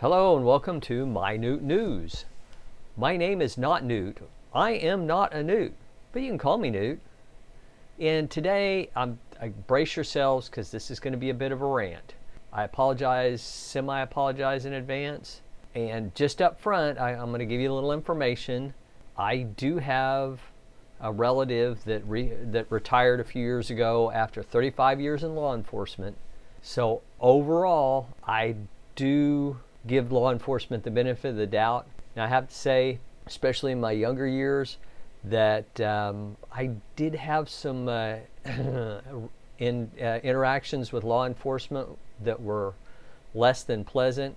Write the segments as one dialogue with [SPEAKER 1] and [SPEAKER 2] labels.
[SPEAKER 1] Hello and welcome to My Newt News. My name is not Newt. I am not a Newt, but you can call me Newt. And today, I brace yourselves because this is going to be a bit of a rant. I apologize, semi-apologize in advance. And just up front, I'm going to give you a little information. I do have a relative that retired a few years ago after 35 years in law enforcement. So overall, I do give law enforcement the benefit of the doubt. And I have to say, especially in my younger years, that I did have some interactions with law enforcement that were less than pleasant.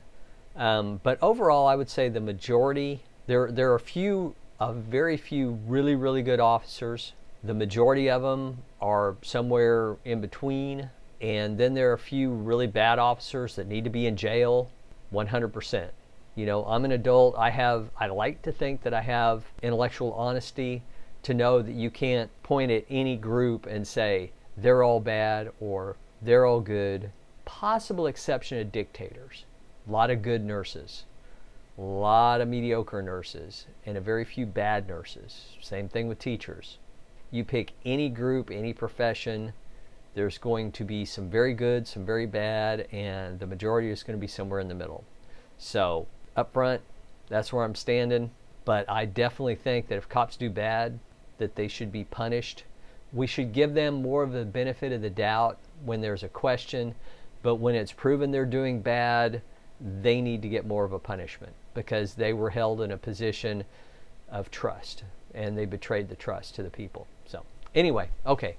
[SPEAKER 1] But overall, I would say the majority, there are very few really, really good officers. The majority of them are somewhere in between. And then there are a few really bad officers that need to be in jail 100%. You know, I'm an adult. I like to think that I have intellectual honesty to know that you can't point at any group and say they're all bad or they're all good. Possible exception of dictators. A lot of good nurses, a lot of mediocre nurses, and a very few bad nurses. Same thing with teachers. You pick any group, any profession, there's going to be some very good, some very bad, and the majority is going to be somewhere in the middle. So up front, that's where I'm standing. But I definitely think that if cops do bad, that they should be punished. We should give them more of the benefit of the doubt when there's a question. But when it's proven they're doing bad, they need to get more of a punishment because they were held in a position of trust and they betrayed the trust to the people. So anyway, okay,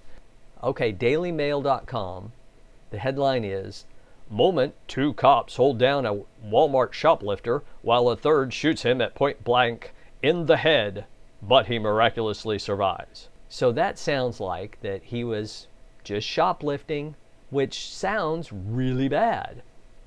[SPEAKER 1] dailymail.com. The headline is, "Moment, two cops hold down a Walmart shoplifter while a third shoots him at point blank in the head, but he miraculously survives." So that sounds like that he was just shoplifting, which sounds really bad.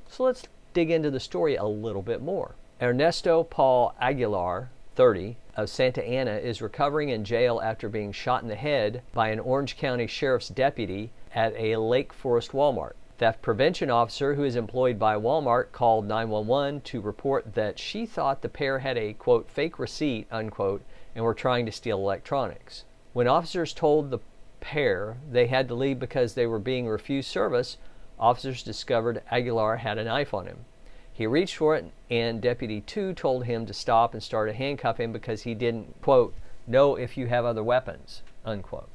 [SPEAKER 1] So let's dig into the story a little bit more. Ernesto Paul Aguilar, 30, of Santa Ana, is recovering in jail after being shot in the head by an Orange County Sheriff's deputy at a Lake Forest Walmart. Theft prevention officer who is employed by Walmart called 911 to report that she thought the pair had a, quote, fake receipt, unquote, and were trying to steal electronics. When officers told the pair they had to leave because they were being refused service, officers discovered Aguilar had a knife on him. He reached for it, and Deputy 2 told him to stop and started to handcuff him because he didn't, quote, know if you have other weapons, unquote.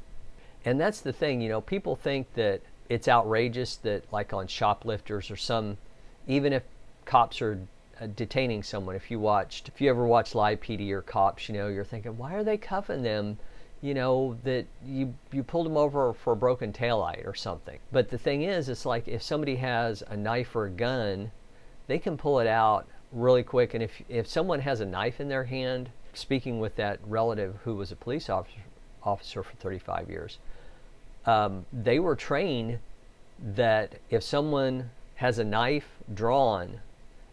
[SPEAKER 1] And that's the thing, you know, people think that it's outrageous that, like on shoplifters or some, even if cops are detaining someone, if you ever watched Live PD or Cops, you know, you're thinking, why are they cuffing them? You know, that you pulled them over for a broken taillight or something. But the thing is, it's like if somebody has a knife or a gun, they can pull it out really quick. And if someone has a knife in their hand, speaking with that relative who was a police officer for 35 years, they were trained that if someone has a knife drawn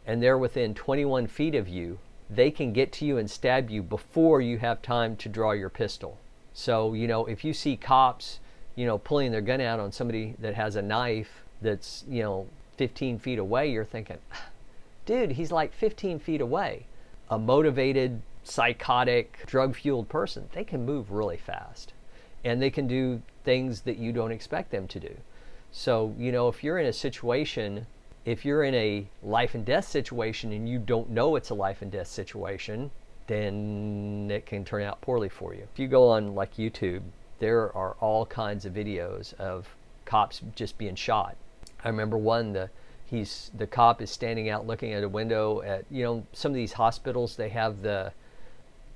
[SPEAKER 1] and they're within 21 feet of you, they can get to you and stab you before you have time to draw your pistol. So, you know, if you see cops, you know, pulling their gun out on somebody that has a knife that's, you know, 15 feet away, you're thinking, dude, he's like 15 feet away. A motivated, psychotic, drug-fueled person, they can move really fast. And they can do things that you don't expect them to do. So, you know, if you're in a life and death situation and you don't know it's a life and death situation, then it can turn out poorly for you. If you go on like YouTube, there are all kinds of videos of cops just being shot. I remember one, the cop is standing out looking at a window at, you know, some of these hospitals, they have the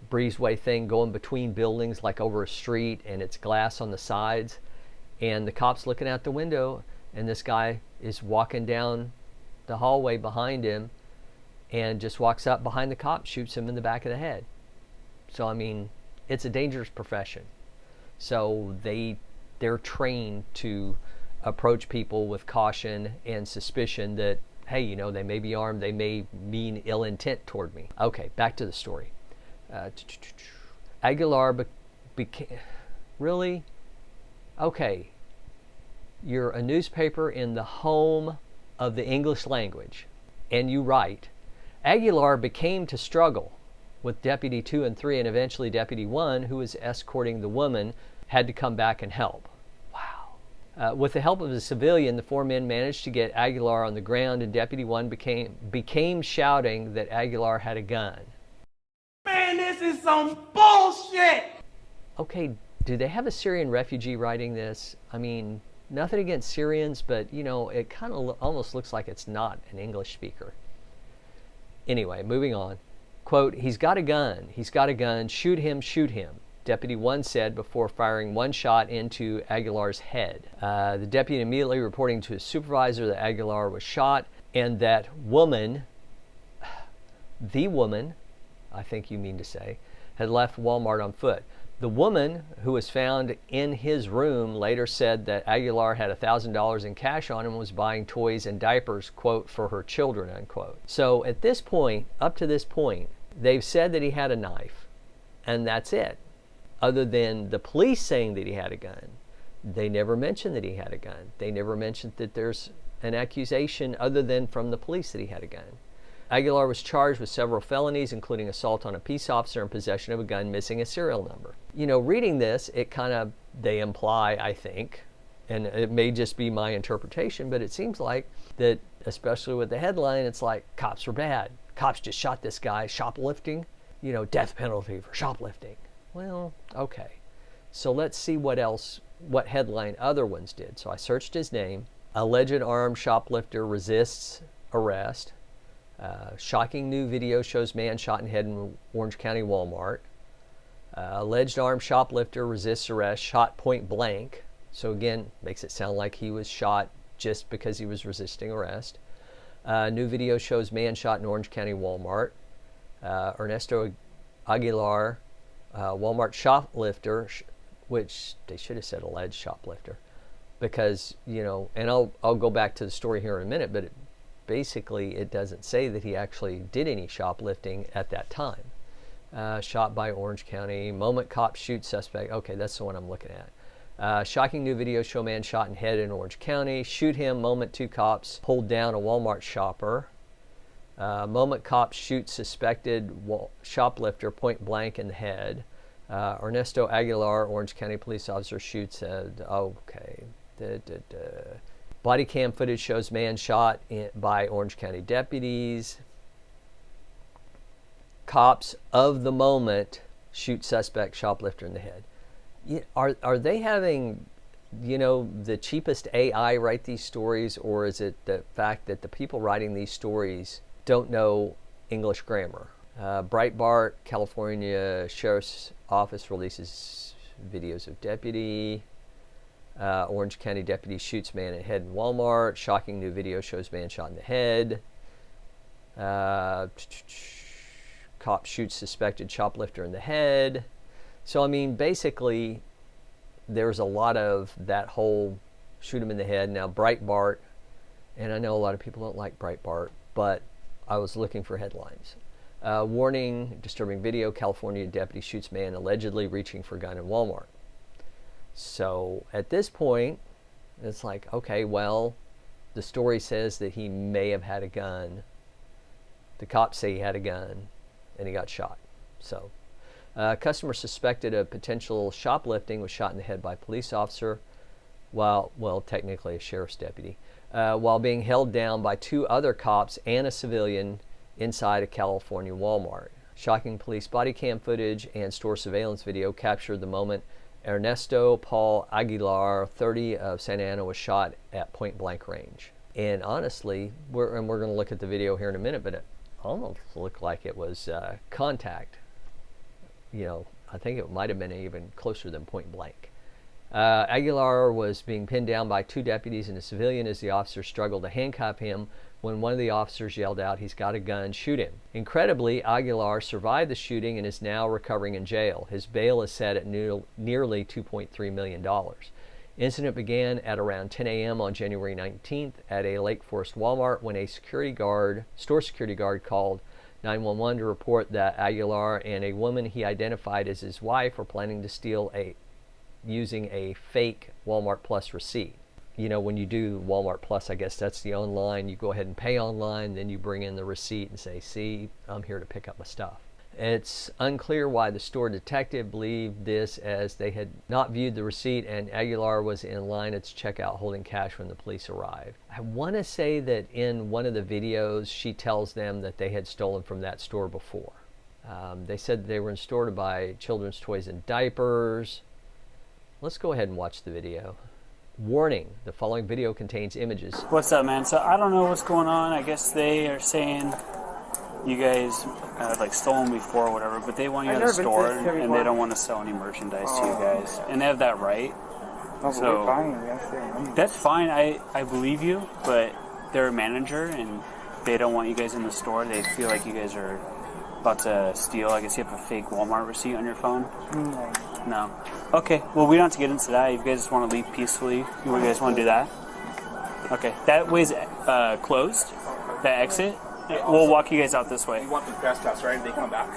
[SPEAKER 1] breezeway thing going between buildings like over a street and it's glass on the sides, and the cop's looking out the window and this guy is walking down the hallway behind him and just walks up behind the cop, shoots him in the back of the head. So I mean, it's a dangerous profession. So they're trained to approach people with caution and suspicion that, hey, you know, they may be armed, they may mean ill intent toward me. Okay, back to the story. Aguilar became, really? Okay, you're a newspaper in the home of the English language, and you write, Aguilar became to struggle with Deputy 2 and 3, and eventually Deputy 1, who was escorting the woman, had to come back and help. Wow. With the help of a civilian, the four men managed to get Aguilar on the ground, and Deputy 1 became shouting that Aguilar had a gun.
[SPEAKER 2] Man, this is some bullshit!
[SPEAKER 1] Okay, do they have a Syrian refugee writing this? I mean, nothing against Syrians, but, you know, it kind of almost looks like it's not an English speaker. Anyway, moving on. Quote, "He's got a gun. He's got a gun. Shoot him, shoot him," Deputy 1 said before firing one shot into Aguilar's head. The deputy immediately reporting to his supervisor that Aguilar was shot, and that woman, the woman, I think you mean to say, had left Walmart on foot. The woman, who was found in his room, later said that Aguilar had $1,000 in cash on him and was buying toys and diapers, quote, for her children, unquote. So at this point, up to this point, they've said that he had a knife, and that's it. Other than the police saying that he had a gun, they never mentioned that he had a gun. They never mentioned that there's an accusation other than from the police that he had a gun. Aguilar was charged with several felonies, including assault on a peace officer and possession of a gun missing a serial number. You know, reading this, they imply, I think, and it may just be my interpretation, but it seems like that, especially with the headline, it's like, cops were bad. Cops just shot this guy shoplifting, you know, death penalty for shoplifting. Well, okay. So let's see what headline other ones did. So I searched his name. Alleged armed shoplifter resists arrest. Shocking new video shows man shot in head in Orange County Walmart. Alleged armed shoplifter resists arrest, shot point blank. So again, makes it sound like he was shot just because he was resisting arrest. New video shows man shot in Orange County Walmart. Ernesto Aguilar, Walmart shoplifter, which they should have said alleged shoplifter, because, you know, and I'll go back to the story here in a minute, but basically it doesn't say that he actually did any shoplifting at that time. Shot by Orange County. Moment cop shoots suspect. Okay, that's the one I'm looking at. Shocking new video show man shot in head in Orange County. Shoot him. Moment 2 cops hold down a Walmart shopper. Moment cops shoot suspected shoplifter point blank in the head. Ernesto Aguilar, Orange County police officer, shoots okay. Body cam footage shows man shot by Orange County deputies. Cops of the moment shoot suspect shoplifter in the head. Are they having, you know, the cheapest AI write these stories, or is it the fact that the people writing these stories don't know English grammar? Breitbart, California Sheriff's Office releases videos of deputy. Orange County deputy shoots man in head in Walmart. Shocking new video shows man shot in the head. Cop shoots suspected shoplifter in the head. So, I mean, basically, there's a lot of that whole shoot him in the head. Now, Breitbart, and I know a lot of people don't like Breitbart, but I was looking for headlines. Warning, disturbing video, California deputy shoots man allegedly reaching for gun in Walmart. So at this point, it's like, okay, well, the story says that he may have had a gun. The cops say he had a gun, and he got shot. So, customer suspected of potential shoplifting was shot in the head by a police officer, well, technically a sheriff's deputy, while being held down by 2 other cops and a civilian inside a California Walmart. Shocking police body cam footage and store surveillance video captured the moment Ernesto Paul Aguilar, 30, of Santa Ana, was shot at point blank range. And honestly, we're going to look at the video here in a minute, but it almost looked like it was contact. You know, I think it might have been even closer than point blank. Aguilar was being pinned down by 2 deputies and a civilian as the officers struggled to handcuff him when one of the officers yelled out, "He's got a gun, shoot him." Incredibly, Aguilar survived the shooting and is now recovering in jail. His bail is set at nearly $2.3 million. Incident began at around 10 a.m. on January 19th at a Lake Forest Walmart when a store security guard called 911 to report that Aguilar and a woman he identified as his wife were planning to steal using a fake Walmart Plus receipt. you know, when you do Walmart Plus, I guess that's the online, you go ahead and pay online, then you bring in the receipt and say, see, I'm here to pick up my stuff. It's unclear why the store detective believed this, as they had not viewed the receipt and Aguilar was in line at checkout holding cash when the police arrived. I want to say that in one of the videos she tells them that they had stolen from that store before. They said they were in store to buy children's toys and diapers. Let's go ahead and watch the video. Warning, the following video contains images.
[SPEAKER 3] What's up, man? So I don't know what's going on. I guess they are saying you guys like stolen before or whatever, but they want you out of the store and they don't want to sell any merchandise to you guys. And they have that right.
[SPEAKER 4] No,
[SPEAKER 3] So
[SPEAKER 4] we're fine.
[SPEAKER 3] that's fine. I believe you, but they're a manager and they don't want you guys in the store. They feel like you guys are about to steal. I guess you have a fake Walmart receipt on your phone. No. Okay. Well, we don't have to get into that. If you guys just want to leave peacefully, you guys want to do that? Okay. That way's closed. That exit. We'll walk you guys out this way.
[SPEAKER 4] You want the trespass, right? They come back.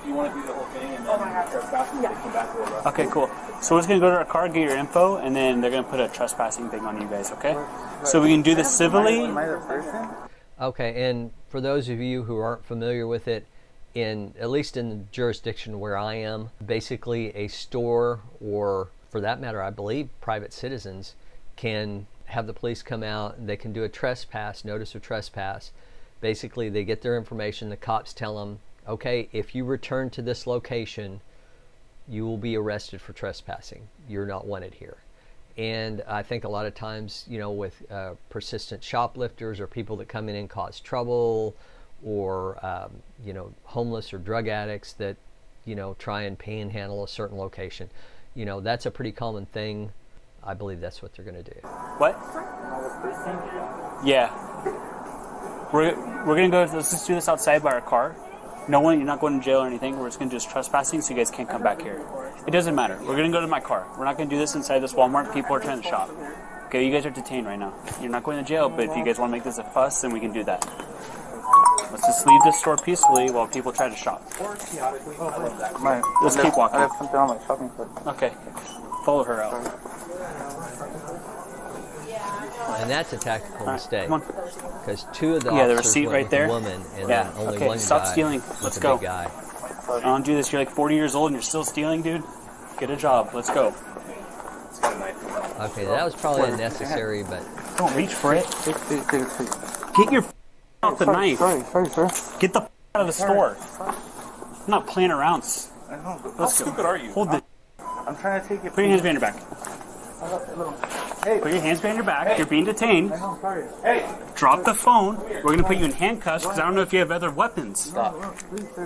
[SPEAKER 4] You want to do the whole thing and then trespass and they come back over.
[SPEAKER 3] Okay, cool. So we're just going to go to our car, get your info, and then they're going to put a trespassing thing on you guys, okay? So we can do this civilly.
[SPEAKER 4] Am I the person?
[SPEAKER 1] Okay, and for those of you who aren't familiar with it, at least in the jurisdiction where I am, basically a store, or for that matter, I believe private citizens, can have the police come out and they can do a trespass, notice of trespass. Basically, they get their information, the cops tell them, okay, if you return to this location, you will be arrested for trespassing. You're not wanted here. And I think a lot of times, you know, with persistent shoplifters or people that come in and cause trouble, or, you know, homeless or drug addicts that, you know, try and panhandle a certain location, you know, that's a pretty common thing. I believe that's what they're going to do.
[SPEAKER 3] What? Yeah. We're going to go, let's just do this outside by our car. No one, you're not going to jail or anything. We're just going to do this trespassing so you guys can't come back here. It doesn't matter. We're going to go to my car. We're not going to do this inside this Walmart. People are trying to shop. Okay, you guys are detained right now. You're not going to jail, but if you guys want to make this a fuss, then we can do that. Let's just leave this store peacefully while people try to shop. Let's keep walking.
[SPEAKER 4] I have something on my shopping cart.
[SPEAKER 3] Okay. Follow her out.
[SPEAKER 1] And that's a tactical mistake.
[SPEAKER 3] Come on.
[SPEAKER 1] Because two of the
[SPEAKER 3] Yeah, the
[SPEAKER 1] officers
[SPEAKER 3] receipt
[SPEAKER 1] went
[SPEAKER 3] right
[SPEAKER 1] with
[SPEAKER 3] there.
[SPEAKER 1] a woman, and
[SPEAKER 3] Yeah.
[SPEAKER 1] then only
[SPEAKER 3] Okay,
[SPEAKER 1] one
[SPEAKER 3] stop
[SPEAKER 1] guy
[SPEAKER 3] stealing.
[SPEAKER 1] was
[SPEAKER 3] Let's
[SPEAKER 1] a
[SPEAKER 3] go.
[SPEAKER 1] big guy.
[SPEAKER 3] I don't do this. You're like 40 years old and you're still stealing, dude. Get a job. Let's go.
[SPEAKER 1] Okay, that was probably unnecessary, but
[SPEAKER 3] Don't reach for it.
[SPEAKER 4] Take it.
[SPEAKER 3] Get your off the knife.
[SPEAKER 4] Sorry, sir.
[SPEAKER 3] Get the out of the store. I'm not playing around.
[SPEAKER 4] I know. How
[SPEAKER 3] Let's go.
[SPEAKER 4] stupid are you?
[SPEAKER 3] Hold the.
[SPEAKER 4] I'm trying to take it.
[SPEAKER 3] Put your hands behind your back.
[SPEAKER 4] Hey.
[SPEAKER 3] Put your hands behind your back. You're being detained.
[SPEAKER 4] I'm sorry. Hey.
[SPEAKER 3] Drop the phone. We're gonna put you in handcuffs because I don't know if you have other weapons.
[SPEAKER 4] Stop.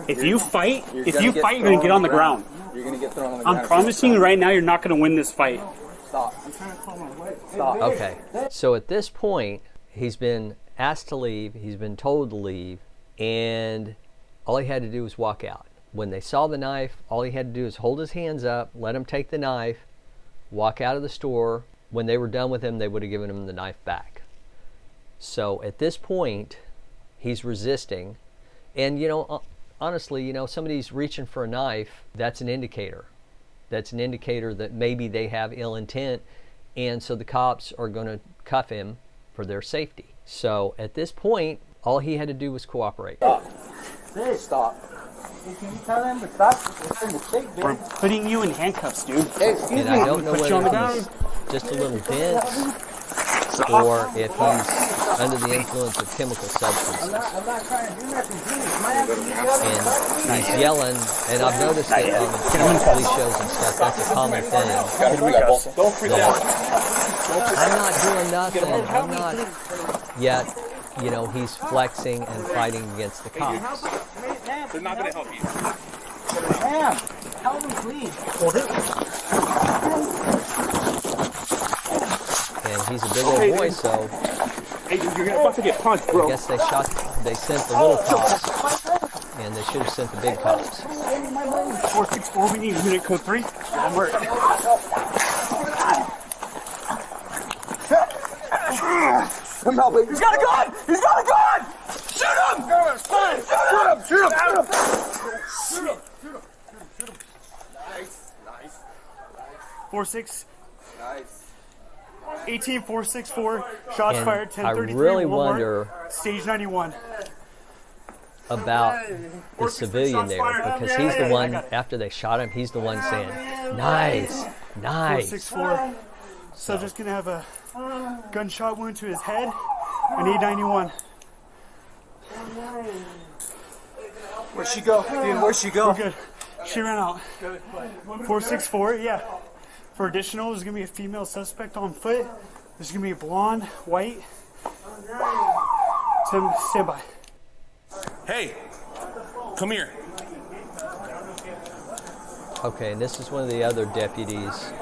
[SPEAKER 3] If you fight, you're gonna get on the ground.
[SPEAKER 4] You're gonna get thrown on the ground.
[SPEAKER 3] I'm promising you right now, you're not gonna win this fight.
[SPEAKER 4] Stop. I'm trying to call my wife. Stop.
[SPEAKER 1] okay. So at this point, he's been asked to leave, he's been told to leave, and all he had to do was walk out. When they saw the knife, all he had to do was hold his hands up, let him take the knife, walk out of the store. When they were done with him, they would have given him the knife back. So at this point, he's resisting. And, you know, honestly, you know, somebody's reaching for a knife, that's an indicator. That's an indicator that maybe they have ill intent, and so the cops are going to cuff him for their safety. So at this point, all he had to do was cooperate.
[SPEAKER 4] Stop. Hey, can you tell them to stop? It's a mistake, dude.
[SPEAKER 3] We're putting you in handcuffs, dude.
[SPEAKER 4] Hey, excuse
[SPEAKER 1] And
[SPEAKER 4] me.
[SPEAKER 1] I don't know
[SPEAKER 3] Put you on the
[SPEAKER 1] whether he's just a little dense or if he's under the influence of chemical substances.
[SPEAKER 4] I'm not trying to do nothing. Please,
[SPEAKER 1] And he's yelling, and I've noticed that on police shows and stuff, that's a common thing.
[SPEAKER 4] Don't freak out.
[SPEAKER 1] I'm not doing nothing, I'm not. Yet, you know, he's flexing and fighting against the cops.
[SPEAKER 4] They're not gonna help you.
[SPEAKER 2] Ma'am, help me, please.
[SPEAKER 1] And he's a big old boy, so
[SPEAKER 4] Hey, you're about to get punched,
[SPEAKER 1] I
[SPEAKER 4] bro.
[SPEAKER 1] guess they sent the little cops, and they should have sent the big cops.
[SPEAKER 3] 464, we need unit code 3. That work.
[SPEAKER 4] Come out, baby. He's got a gun! He's got a gun! Shoot him! Shoot him! Nice.
[SPEAKER 5] 46.
[SPEAKER 4] Nice.
[SPEAKER 5] 18464. Shots
[SPEAKER 1] And
[SPEAKER 5] fired.
[SPEAKER 1] I
[SPEAKER 5] 1033.
[SPEAKER 1] really
[SPEAKER 5] Walmart,
[SPEAKER 1] wonder
[SPEAKER 5] Stage 91.
[SPEAKER 1] about the civilian there, because he's the one, after they shot him, he's the one saying, nice, nice.
[SPEAKER 5] 464. Subject's gonna have a gunshot wound to his head. An 891.
[SPEAKER 4] Where'd she go? Dude, where'd she go?
[SPEAKER 5] We're good. She ran out. 464, yeah. For additional, there's gonna be a female suspect on foot. There's gonna be a blonde, white. Stand by.
[SPEAKER 6] Hey, come here.
[SPEAKER 1] Okay, and this is one of the other deputies'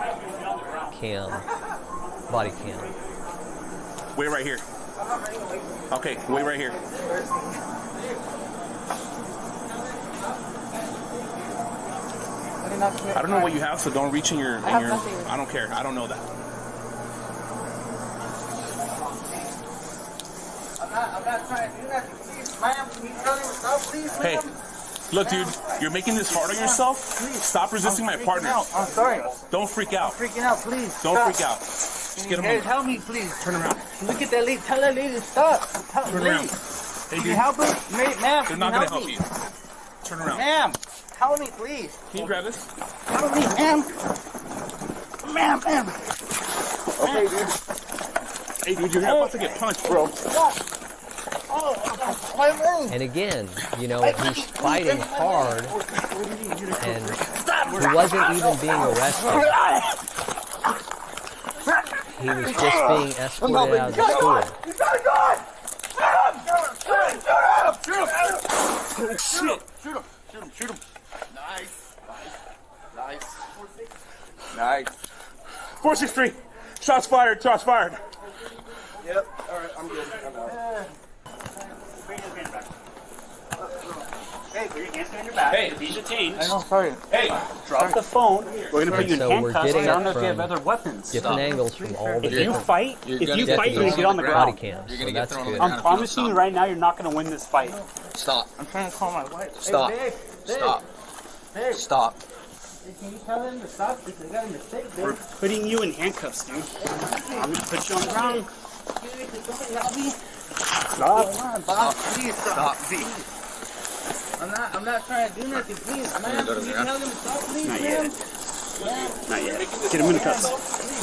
[SPEAKER 1] body cam.
[SPEAKER 6] Wait right here. Okay, wait right here. I don't know what you have, so don't reach in your. I don't care. I don't know that.
[SPEAKER 4] I'm not trying to do nothing. Please, ma'am, can you tell me what's up, please,
[SPEAKER 6] Hey,
[SPEAKER 4] ma'am?
[SPEAKER 6] look, dude, you're making this hard on yourself. Stop resisting my partner.
[SPEAKER 4] I'm sorry.
[SPEAKER 6] Don't freak out.
[SPEAKER 4] Freaking out, please.
[SPEAKER 6] Don't
[SPEAKER 4] Stop.
[SPEAKER 6] freak out. Just get him
[SPEAKER 4] Hey,
[SPEAKER 6] on.
[SPEAKER 4] help me, please.
[SPEAKER 6] Turn around.
[SPEAKER 4] Look at that lady. Tell that lady to stop.
[SPEAKER 6] Turn around. Hey,
[SPEAKER 4] Can you
[SPEAKER 6] dude,
[SPEAKER 4] help her? Ma'am,
[SPEAKER 6] they're
[SPEAKER 4] can
[SPEAKER 6] not
[SPEAKER 4] you
[SPEAKER 6] gonna
[SPEAKER 4] help
[SPEAKER 6] help
[SPEAKER 4] me?
[SPEAKER 6] you. Turn around.
[SPEAKER 4] Ma'am, help me, please.
[SPEAKER 6] Can you grab this?
[SPEAKER 4] Help me, ma'am. Ma'am. Okay, dude.
[SPEAKER 6] Hey, dude, you're about to get punched, bro.
[SPEAKER 4] My leg.
[SPEAKER 1] And again, you know, he's fighting hard, and he wasn't even being arrested. He was just being escorted out of the store.
[SPEAKER 4] You got a gun! Shoot him!
[SPEAKER 6] Oh, shit.
[SPEAKER 4] Shoot him. Nice.
[SPEAKER 6] 463. Shots fired. Shots fired.
[SPEAKER 4] Yep. All right, I'm good. I'm out.
[SPEAKER 3] Hey, put your hands behind your back.
[SPEAKER 6] Hey.
[SPEAKER 3] He's detained.
[SPEAKER 4] I know, sorry.
[SPEAKER 6] Hey,
[SPEAKER 3] Drop the phone. We're gonna put you in
[SPEAKER 1] So we're
[SPEAKER 3] handcuffs. I
[SPEAKER 1] getting
[SPEAKER 3] don't
[SPEAKER 1] it
[SPEAKER 3] know if you have
[SPEAKER 1] from
[SPEAKER 3] other weapons.
[SPEAKER 1] different angles from all the
[SPEAKER 3] If you
[SPEAKER 1] different
[SPEAKER 3] fight, you're gonna get on the
[SPEAKER 1] body
[SPEAKER 3] ground.
[SPEAKER 1] cams. So that's good.
[SPEAKER 3] I'm promising you right now, you're not gonna win this fight.
[SPEAKER 7] Stop.
[SPEAKER 4] I'm trying to call my wife.
[SPEAKER 7] Stop.
[SPEAKER 4] Hey, babe.
[SPEAKER 7] Stop.
[SPEAKER 4] Babe.
[SPEAKER 7] Stop.
[SPEAKER 4] Hey, can you tell them to stop? Because they got a mistake, babe.
[SPEAKER 3] We're putting you in handcuffs, dude. I'm gonna put you on the ground.
[SPEAKER 4] Stop. Come on, boss. Please stop.
[SPEAKER 7] Stop.
[SPEAKER 4] I'm not trying to do nothing. Please, ma'am.
[SPEAKER 7] go to
[SPEAKER 4] Can you
[SPEAKER 7] the
[SPEAKER 4] tell them to stop, please,
[SPEAKER 3] Not
[SPEAKER 4] ma'am?
[SPEAKER 3] yet. Not yet. Get him in the cuffs.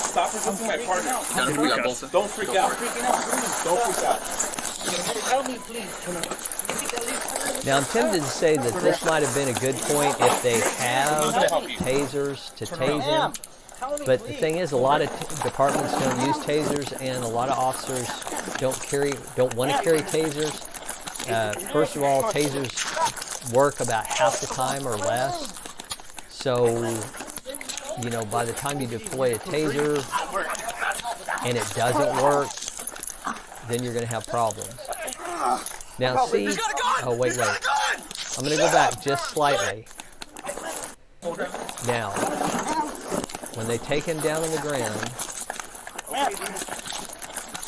[SPEAKER 6] stop resisting my partner.
[SPEAKER 7] We got both.
[SPEAKER 6] Don't freak out.
[SPEAKER 4] Freaking out, please.
[SPEAKER 6] Don't freak out.
[SPEAKER 4] Help me, please.
[SPEAKER 1] Now, I'm tempted to say that this might have been a good point if they have tasers to tase him. But the thing is, a lot of departments don't use tasers, and a lot of officers don't want to carry tasers. First of all, tasers work about half the time or less. So, you know, by the time you deploy a taser and it doesn't work, then you're going to have problems. Now, see, oh wait, I'm going to go back just slightly. Now, when they take him down on the ground,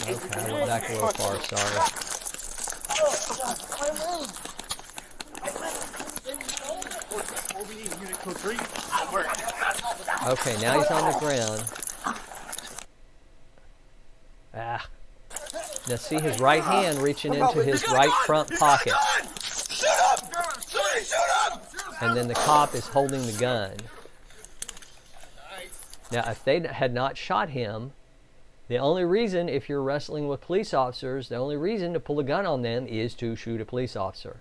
[SPEAKER 1] okay, I went back a little far, sorry. Okay, now he's on the ground. Ah. Now see his right hand reaching into his right front pocket. And then the cop is holding the gun. Now, if they had not shot him, the only reason, if you're wrestling with police officers, the only reason to pull a gun on them is to shoot a police officer.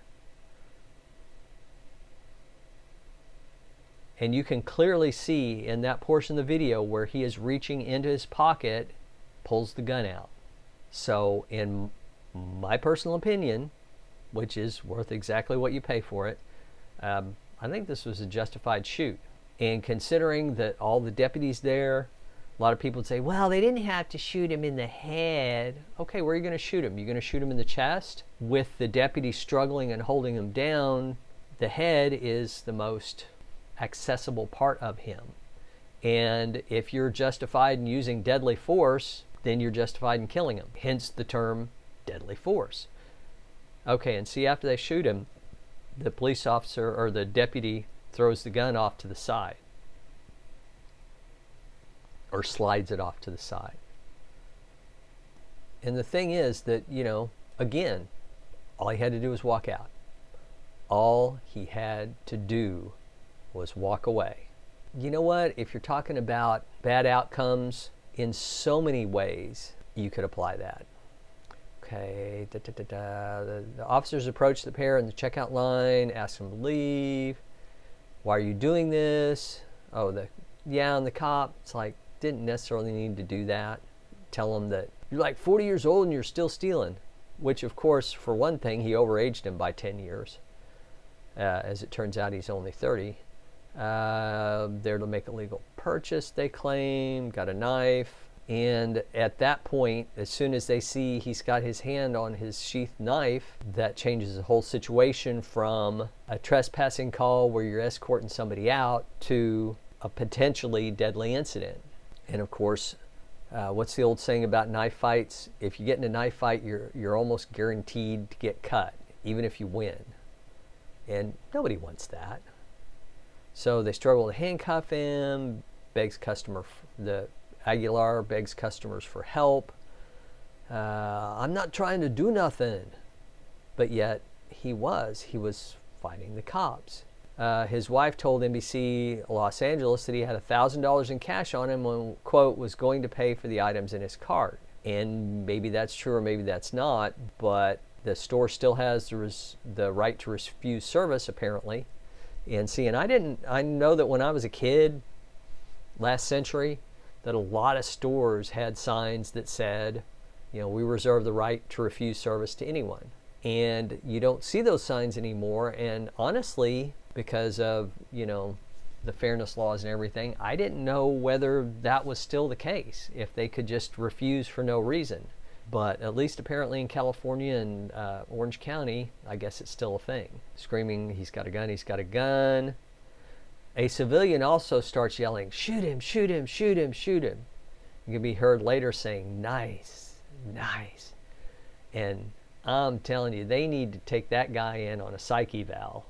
[SPEAKER 1] And you can clearly see in that portion of the video where he is reaching into his pocket, pulls the gun out. So, in my personal opinion, which is worth exactly what you pay for it, I think this was a justified shoot. And considering that all the deputies there, a lot of people would say, well, they didn't have to shoot him in the head. Okay, where are you going to shoot him? You're going to shoot him in the chest? With the deputy struggling and holding him down, the head is the most accessible part of him. And if you're justified in using deadly force, then you're justified in killing him. Hence the term deadly force. Okay, and see, after they shoot him, the police officer or the deputy throws the gun off to the side. or slides it off to the side. And the thing is that, again, all he had to do was walk out. All he had to do was walk away. You know what? If you're talking about bad outcomes, in so many ways, you could apply that. Okay, The officers approached the pair in the checkout line, asked them to leave. Why are you doing this? Oh, and the cop, it's like, didn't necessarily need to do that. Tell them that you're like 40 years old and you're still stealing. Which, of course, for one thing, he overaged him by 10 years. As it turns out, he's only 30. There to make a legal purchase, they claim, got a knife. And at that point, as soon as they see he's got his hand on his sheathed knife, that changes the whole situation from a trespassing call where you're escorting somebody out to a potentially deadly incident. And of course, what's the old saying about knife fights? If you get in a knife fight, you're almost guaranteed to get cut, even if you win. And nobody wants that. So they struggle to handcuff him, Aguilar begs customers for help. I'm not trying to do nothing. But yet he was fighting the cops. His wife told NBC Los Angeles that he had $1,000 in cash on him when, quote, was going to pay for the items in his cart. And maybe that's true or maybe that's not, but the store still has the right to refuse service, apparently. And I know that when I was a kid, last century, that a lot of stores had signs that said, we reserve the right to refuse service to anyone. And you don't see those signs anymore. And honestly, because of, the fairness laws and everything, I didn't know whether that was still the case, if they could just refuse for no reason. But at least apparently in California and Orange County, I guess it's still a thing. Screaming, he's got a gun, he's got a gun. A civilian also starts yelling, shoot him, shoot him, shoot him, shoot him. You can be heard later saying, nice, nice. And I'm telling you, they need to take that guy in on a psych eval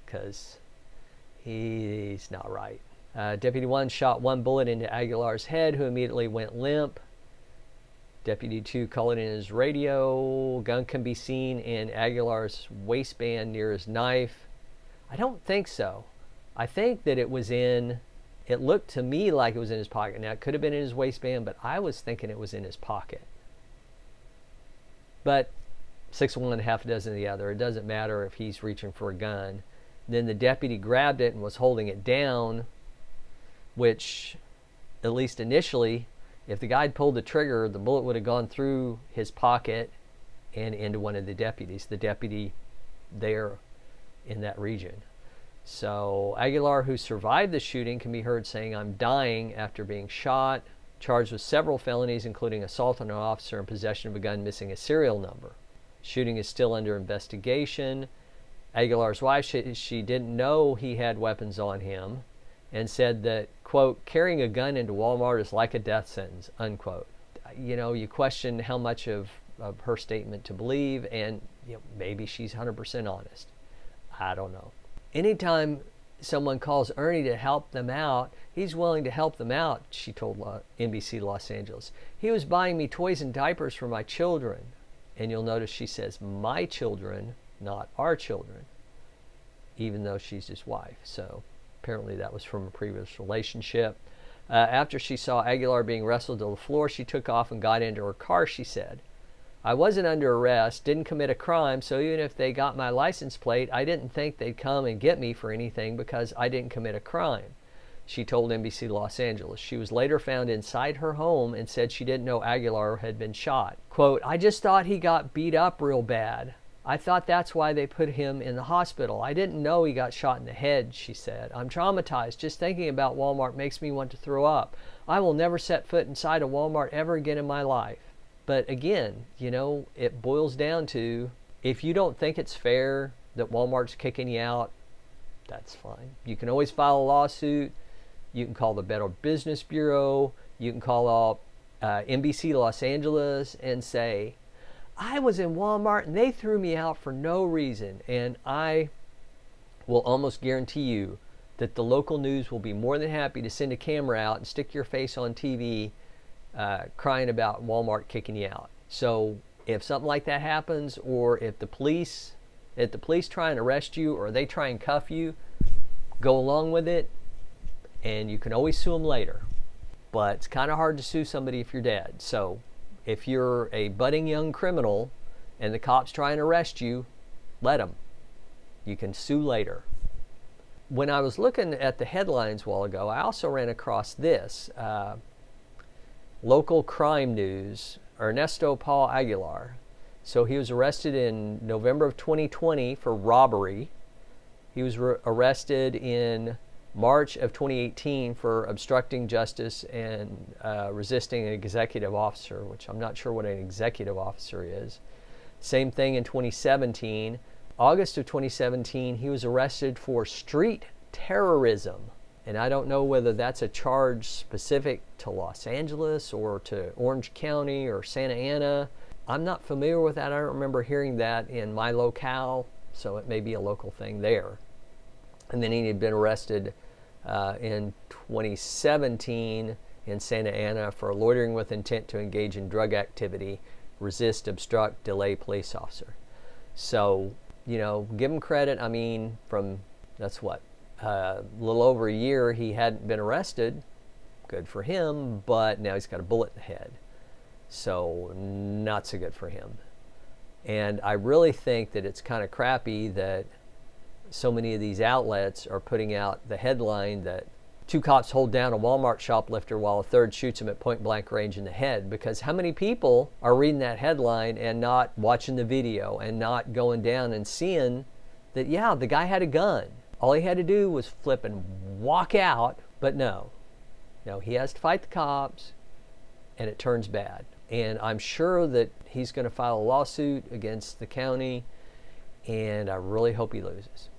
[SPEAKER 1] because he's not right. Deputy 1 shot one bullet into Aguilar's head, who immediately went limp. Deputy 2 called in his radio. Gun can be seen in Aguilar's waistband near his knife. I don't think so. I think that it looked to me like it was in his pocket. Now, it could have been in his waistband, but I was thinking it was in his pocket. But 6 of one, half a dozen of the other. It doesn't matter if he's reaching for a gun. Then the deputy grabbed it and was holding it down, which, at least initially, if the guy had pulled the trigger, the bullet would have gone through his pocket and into one of the deputies, the deputy there in that region. So Aguilar, who survived the shooting, can be heard saying, I'm dying after being shot, charged with several felonies, including assault on an officer and possession of a gun missing a serial number. Shooting is still under investigation. Aguilar's wife, she didn't know he had weapons on him and said that, quote, carrying a gun into Walmart is like a death sentence, unquote. You question how much of her statement to believe, and maybe she's 100% honest. I don't know. Anytime someone calls Ernie to help them out, he's willing to help them out, she told NBC Los Angeles. He was buying me toys and diapers for my children. And you'll notice she says my children, not our children, even though she's his wife. So apparently that was from a previous relationship. After she saw Aguilar being wrestled to the floor, she took off and got into her car, she said. I wasn't under arrest, didn't commit a crime, so even if they got my license plate, I didn't think they'd come and get me for anything because I didn't commit a crime, she told NBC Los Angeles. She was later found inside her home and said she didn't know Aguilar had been shot. Quote, I just thought he got beat up real bad. I thought that's why they put him in the hospital. I didn't know he got shot in the head, she said. I'm traumatized. Just thinking about Walmart makes me want to throw up. I will never set foot inside a Walmart ever again in my life. But again, it boils down to, if you don't think it's fair that Walmart's kicking you out, that's fine. You can always file a lawsuit. You can call the Better Business Bureau. You can call NBC Los Angeles and say, I was in Walmart and they threw me out for no reason. And I will almost guarantee you that the local news will be more than happy to send a camera out and stick your face on TV crying about Walmart kicking you out. So if something like that happens, or if the police try and arrest you, or they try and cuff you, go along with it, and you can always sue them later. But it's kind of hard to sue somebody if you're dead. So if you're a budding young criminal and the cops try and arrest you, let them. You can sue later. When I was looking at the headlines a while ago, I also ran across this. Local crime news, Ernesto Paul Aguilar. So he was arrested in November of 2020 for robbery. He was arrested in March of 2018 for obstructing justice and resisting an executive officer, which I'm not sure what an executive officer is. Same thing in 2017. August of 2017, he was arrested for street terrorism. And I don't know whether that's a charge specific to Los Angeles or to Orange County or Santa Ana. I'm not familiar with that. I don't remember hearing that in my locale, so it may be a local thing there. And then he had been arrested in 2017 in Santa Ana for loitering with intent to engage in drug activity, resist, obstruct, delay police officer. So, you know, give him credit. I mean, that's what, a little over a year he hadn't been arrested. Good for him, but now he's got a bullet in the head. So not so good for him. And I really think that it's kind of crappy that so many of these outlets are putting out the headline that 2 cops hold down a Walmart shoplifter while a third shoots him at point blank range in the head. Because how many people are reading that headline and not watching the video and not going down and seeing that, yeah, the guy had a gun. All he had to do was flip and walk out, but no, he has to fight the cops, and it turns bad. And I'm sure that he's going to file a lawsuit against the county, and I really hope he loses.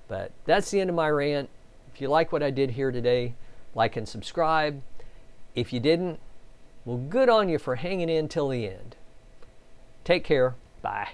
[SPEAKER 1] But that's the end of my rant. If you like what I did here today, like and subscribe. If you didn't, well, good on you for hanging in till the end. Take care. Bye.